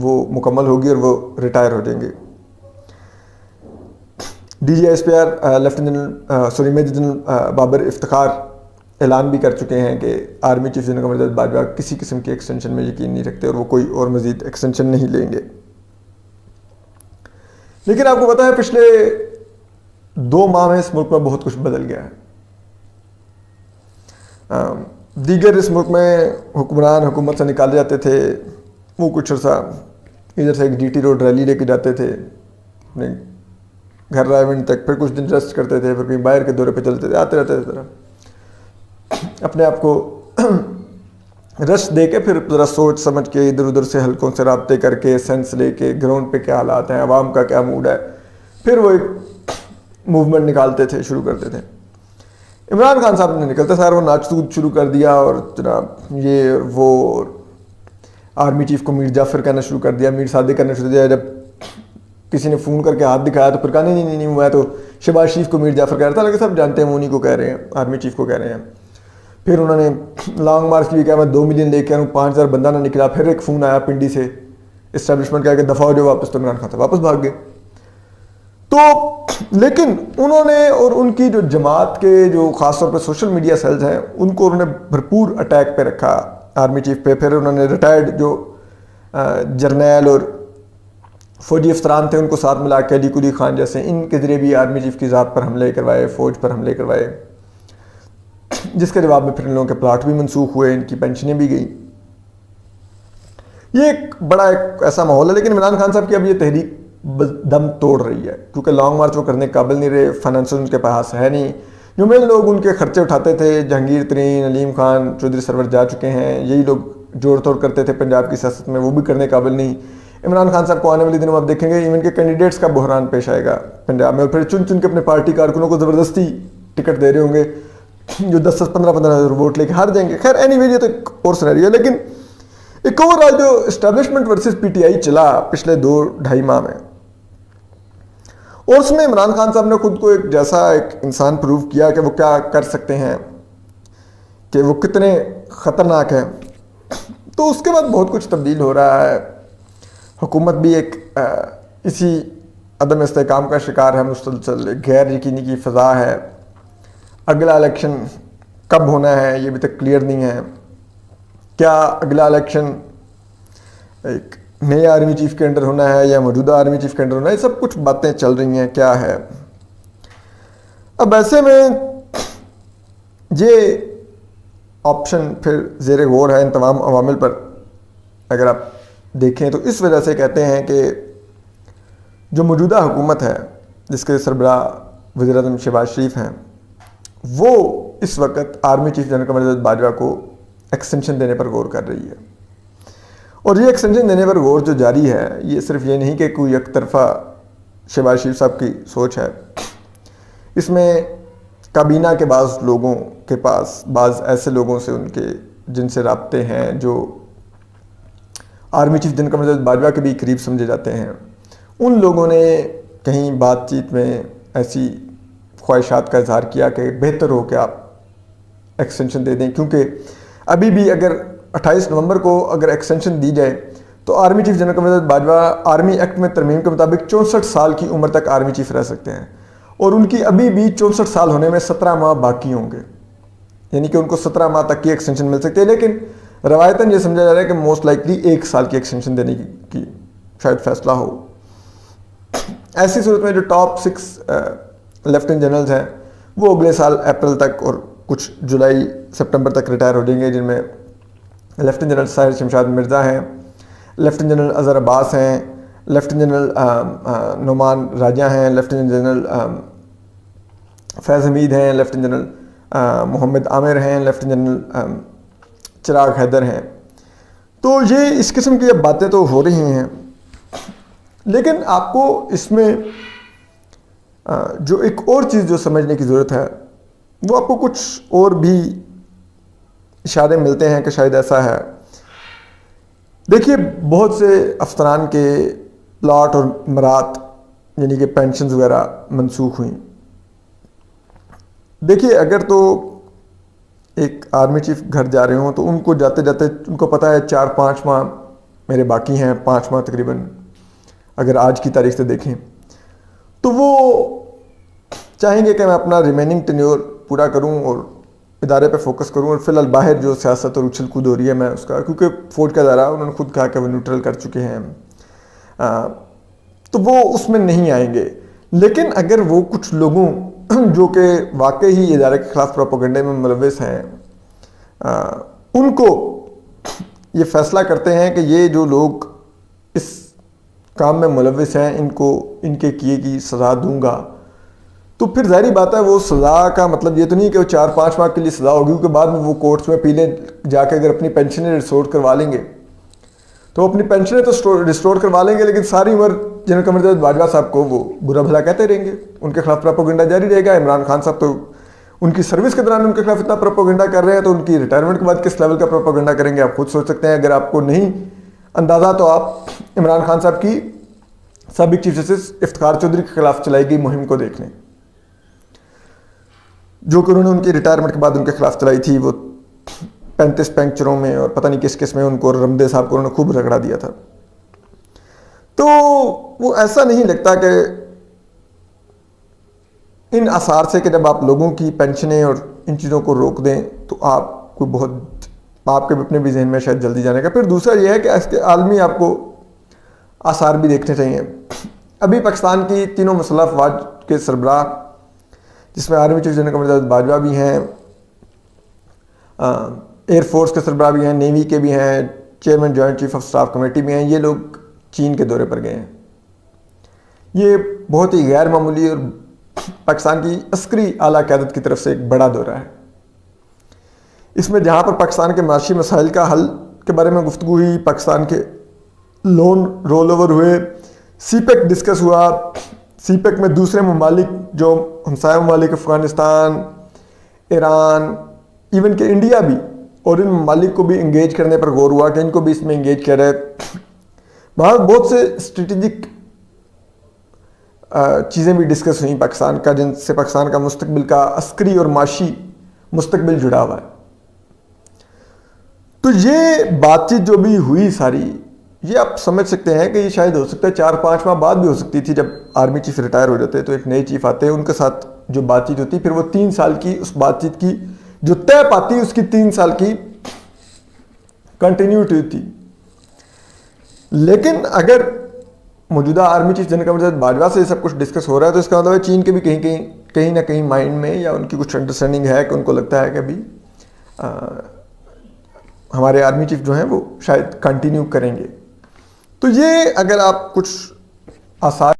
वो मुकम्मल होगी और वो रिटायर हो जाएंगे। DGSPR major general Babar Iftikhar ऐलान भी कर चुके हैं कि army chief general Qamar Javed Bajwa किसी किस्म की एक्सटेंशन में यकीन नहीं रखते और वो कोई और मज़ीद एक्सटेंशन नहीं लेंगे। लेकिन आपको पता है पिछले 2 माह में इस मुल्क में बहुत कुछ बदल गया है। दीगर इस मुल्क में हुक्मरान हुकूमत से निकाले जाते थे, वो कुछ अर्सा इधर से एक GT रोड रैली लेके जाते थे अपने घर रायविंड तक, फिर कुछ दिन रेस्ट करते थे, फिर कहीं बाहर के दौरे पे चलते थे, आते रहते थे, तरह अपने आप को रेस्ट दे के फिर ज़रा सोच समझ के इधर उधर से हल्कों से रब्ते करके सेंस लेके ग्राउंड पे क्या हालात हैं, आवाम का क्या मूड है, फिर वो एक मूवमेंट निकालते थे, शुरू करते थे। इमरान खान साहब ने निकलते सार वो नाच कूद शुरू कर दिया और जनाब ये और वो, आर्मी चीफ को मीर जाफर कहना शुरू कर दिया, मीर सादिक कहना शुरू किया। जब किसी ने फ़ोन करके हाथ दिखाया तो फिर कहा नहीं नहीं नहीं मैं तो शहबाज शरीफ को मीर जाफर कह रहा था, लेकिन सब जानते हैं वो उन्हीं को कह रहे हैं, आर्मी चीफ को कह रहे हैं। फिर उन्होंने लॉन्ग मार्च की भी कहा मैं 2 मिलियन लेके आऊँ, 5000 बंदा ना निकला। फिर एक फ़ोन आया पिंडी से इस्टेब्लिशमेंट का कि दफ़ा हो जाओ वापस, तो इमरान खान साहब वापस भाग गए। तो लेकिन उन्होंने और उनकी जो जमात के जो ख़ासतौर पर सोशल मीडिया सेल्स हैं उनको उन्होंने भरपूर अटैक पे रखा आर्मी चीफ पे। फिर उन्होंने रिटायर्ड जो जर्नैल और फौजी अफसरान थे उनको साथ मिला के अली कुली खान जैसे इनके ज़रिए भी आर्मी चीफ की ज़ात पर हमले करवाए, फ़ौज पर हमले करवाए, जिसके जवाब में फिर इन लोगों के प्लाट भी मनसूख हुए, इनकी पेंशनें भी गई। ये एक बड़ा एक ऐसा माहौल है। लेकिन इमरान खान साहब की अब ये तहरीक दम तोड़ रही है क्योंकि लॉन्ग मार्च वो करने के काबिल नहीं रहे, फाइनेंशियल उनके पास है नहीं। जो मेन लोग उनके खर्चे उठाते थे, जहांगीर तरीन, अलीम खान, चौधरी सरवर जा चुके हैं, यही लोग जोड़ तोड़ करते थे पंजाब की सियासत में, वो भी करने काबिल नहीं। इमरान खान साहब को आने वाले दिनों में आप देखेंगे इवन के कैंडिडेट्स का बहरान पेश आएगा पंजाब में, और फिर चुन चुन के अपने पार्टी कारकुनों को ज़बरदस्ती टिकट दे रहे होंगे जो 10-10, 15-15 हज़ार वोट लेके हार जाएंगे। खैर एनीवे ये तो एक और सिनेरियो है। लेकिन एक ओवरऑल जो एस्टेब्लिशमेंट वर्सेस PTI चला पिछले 2-2.5 माह में, और उसमें इमरान खान साहब ने खुद को एक जैसा एक इंसान प्रूव किया कि वो क्या कर सकते हैं, कि वो कितने ख़तरनाक हैं। तो उसके बाद बहुत कुछ तब्दील हो रहा है। हुकूमत भी एक इसी अदम इस्तेहकाम का शिकार है, मुसलसल गैर यकीनी की फ़ज़ा है। अगला इलेक्शन कब होना है ये भी तक क्लियर नहीं है। क्या अगला इलेक्शन एक नए आर्मी चीफ के अंडर होना है या मौजूदा आर्मी चीफ के अंडर होना है, ये सब कुछ बातें चल रही हैं क्या है। अब ऐसे में ये ऑप्शन फिर ज़ेर गौर है इन तमाम अवामिल पर। अगर आप देखें तो इस वजह से कहते हैं कि जो मौजूदा हुकूमत है जिसके सरबराह वज़ीर-ए-आज़म शहबाज शरीफ हैं, वो इस वक्त army chief general Qamar Javed Bajwa को एक्सटेंशन देने पर गौर कर रही है। और ये एक्सटेंशन देने पर गौर जो जारी है ये सिर्फ ये नहीं कि कोई एक तरफा शहबाज शरीफ साहब की सोच है। इसमें काबीना के बाज़ लोगों के पास बाज़ ऐसे लोगों से उनके जिनसे राब्ते हैं जो army chief general Qamar Javed Bajwa के भी करीब समझे जाते हैं, उन लोगों ने कहीं बातचीत में ऐसी ख्वाहिशात का इजहार किया कि बेहतर हो कि आप एक्सटेंशन दे दें, क्योंकि अभी भी अगर 28 नवंबर को अगर एक्सटेंशन दी जाए तो army chief general Qamar Javed Bajwa army act में तरमीम के मुताबिक 64 साल की उम्र तक आर्मी चीफ रह सकते हैं, और उनकी अभी भी 64 साल होने में 17 माह बाकी होंगे, यानी कि उनको 17 माह तक की एक्सटेंशन मिल सकती है। लेकिन रवायतन ये समझा जा रहा है कि मोस्ट लाइकली 1 साल की एक्सटेंशन देने की शायद फैसला हो। ऐसी सूरत में जो टॉप 6 लेफ्टिनेंट जनरल्स हैं वो अगले साल अप्रैल तक और कुछ जुलाई सितंबर तक रिटायर हो जाएंगे, जिनमें लेफ्टिनेंट जनरल साहिर शमशाद मिर्ज़ा हैं, लेफ्टिनेंट जनरल अज़हर अब्बास हैं, लेफ्टिनेंट जनरल नुमान राजा हैं, लेफ्टिनेंट जनरल फैज़ हमीद हैं, लेफ्टिनेंट जनरल मोहम्मद आमिर हैं, लेफ्टिनेंट जनरल चिराग हैदर हैं। तो ये इस किस्म की अब बातें तो हो रही हैं, लेकिन आपको इसमें जो एक और चीज़ जो समझने की ज़रूरत है वो आपको कुछ और भी इशारे मिलते हैं कि शायद ऐसा है। देखिए बहुत से अफसरान के प्लाट और मरात यानी कि पेंशन वगैरह मनसूख हुई। देखिए अगर तो एक आर्मी चीफ घर जा रहे हों तो उनको जाते जाते उनको पता है 4-5 माह मेरे बाकी हैं 5 माह तकरीबन, अगर आज की तारीख से देखें तो वो चाहेंगे कि मैं अपना रिमेनिंग टेन्योर पूरा करूं और इदारे पे फोकस करूं, और फिलहाल बाहर जो सियासत और उछल कूद हो रही है मैं उसका, क्योंकि फ़ौज का इदारा उन्होंने खुद कहा कि वो न्यूट्रल कर चुके हैं, तो वो उसमें नहीं आएंगे। लेकिन अगर वो कुछ लोगों जो कि वाकई ही इदारे के ख़िलाफ़ प्रोपेगेंडे में मुलव्वस हैं, उनको ये फ़ैसला करते हैं कि ये जो लोग इस काम में मुलव्वस हैं इनको इनके किए की सज़ा दूंगा, तो फिर ज़ाहिर बात है वो सज़ा का मतलब ये तो नहीं कि वो 4-5 माह के लिए सज़ा होगी, क्योंकि बाद में वो कोर्ट्स में पीले जाके अगर अपनी पेंशनें रिस्टोर करवा लेंगे तो अपनी पेंशनें तो रिस्टोर करवा लेंगे, लेकिन सारी उम्र जनरल कमर जावेद बाजवा साहब को वो बुरा भला कहते रहेंगे, उनके खिलाफ प्रोपेगेंडा जारी रहेगा। इमरान खान साहब तो उनकी सर्विस के दौरान उनके खिलाफ इतना प्रोपेगेंडा कर रहे हैं, तो उनकी रिटायरमेंट के बाद किस लेवल का प्रोपेगेंडा करेंगे आप खुद सोच सकते हैं। अगर आपको नहीं अंदाज़ा तो आप इमरान खान साहब की साबिक चीफ जस्टिस इफ्तिखार चौधरी के खिलाफ चलाई गई मुहिम को देख लें, जो कि उन्होंने उनकी रिटायरमेंट के बाद उनके खिलाफ चलाई थी। वो 35 पैंचरों में और पता नहीं किस किस में उनको, रमदे साहब को उन्होंने खूब रगड़ा दिया था। तो वो ऐसा नहीं लगता कि इन आसार से कि जब आप लोगों की पेंशनें और इन चीज़ों को रोक दें तो आपको बहुत आपके अपने भी जहन में शायद जल्दी जाने का। फिर दूसरा ये है कि इसके आलमी आपको आसार भी देखने चाहिए। अभी पाकिस्तान की तीनों मुसल्लह अफवाज के सरबराह, जिसमें army chief general Qamar Javed Bajwa भी हैं, एयरफोर्स के सरबराह भी हैं, नेवी के भी हैं, chairman joint chief of staff committee भी हैं, ये लोग चीन के दौरे पर गए हैं। ये बहुत ही गैर मामूली और पाकिस्तान की अस्करी आला क़यादत की तरफ से एक बड़ा दौरा है। इसमें जहाँ पर पाकिस्तान के माशी मसाइल का हल के बारे में गुफ्तगू हुई, पाकिस्तान के लोन रोल ओवर हुए, सीपेक डिस्कस हुआ, सीपेक में दूसरे ममालिक जो हमसाया ममालिक अफ़गानिस्तान, ईरान, इवन के इंडिया भी, और इन ममालिक को भी इंगेज करने पर गौर हुआ कि इनको भी इसमें इंगेज किया जाए। बहुत से स्ट्रेटेजिक चीज़ें भी डिस्कस हुई पाकिस्तान का, जिनसे पाकिस्तान का मुस्तकबिल का अस्करी और माशी मुस्तकबिल जुड़ा हुआ है। तो ये बातचीत जो भी हुई सारी, ये आप समझ सकते हैं कि ये शायद हो सकता है 4-5 माह बाद भी हो सकती थी। जब आर्मी चीफ रिटायर हो जाते तो एक नए चीफ आते हैं, उनके साथ जो बातचीत होती, फिर वो 3 साल की उस बातचीत की जो तय पाती, उसकी 3 साल की कंटिन्यूटी थी। लेकिन अगर मौजूदा army chief general Qamar Javed Bajwa से सब कुछ डिस्कस हो रहा है तो इसका मतलब है चीन के भी कहीं ना कहीं माइंड में या उनकी कुछ अंडरस्टैंडिंग है कि उनको लगता है कि अभी हमारे आर्मी चीफ जो हैं वो शायद कंटिन्यू करेंगे। तो ये अगर आप कुछ आसार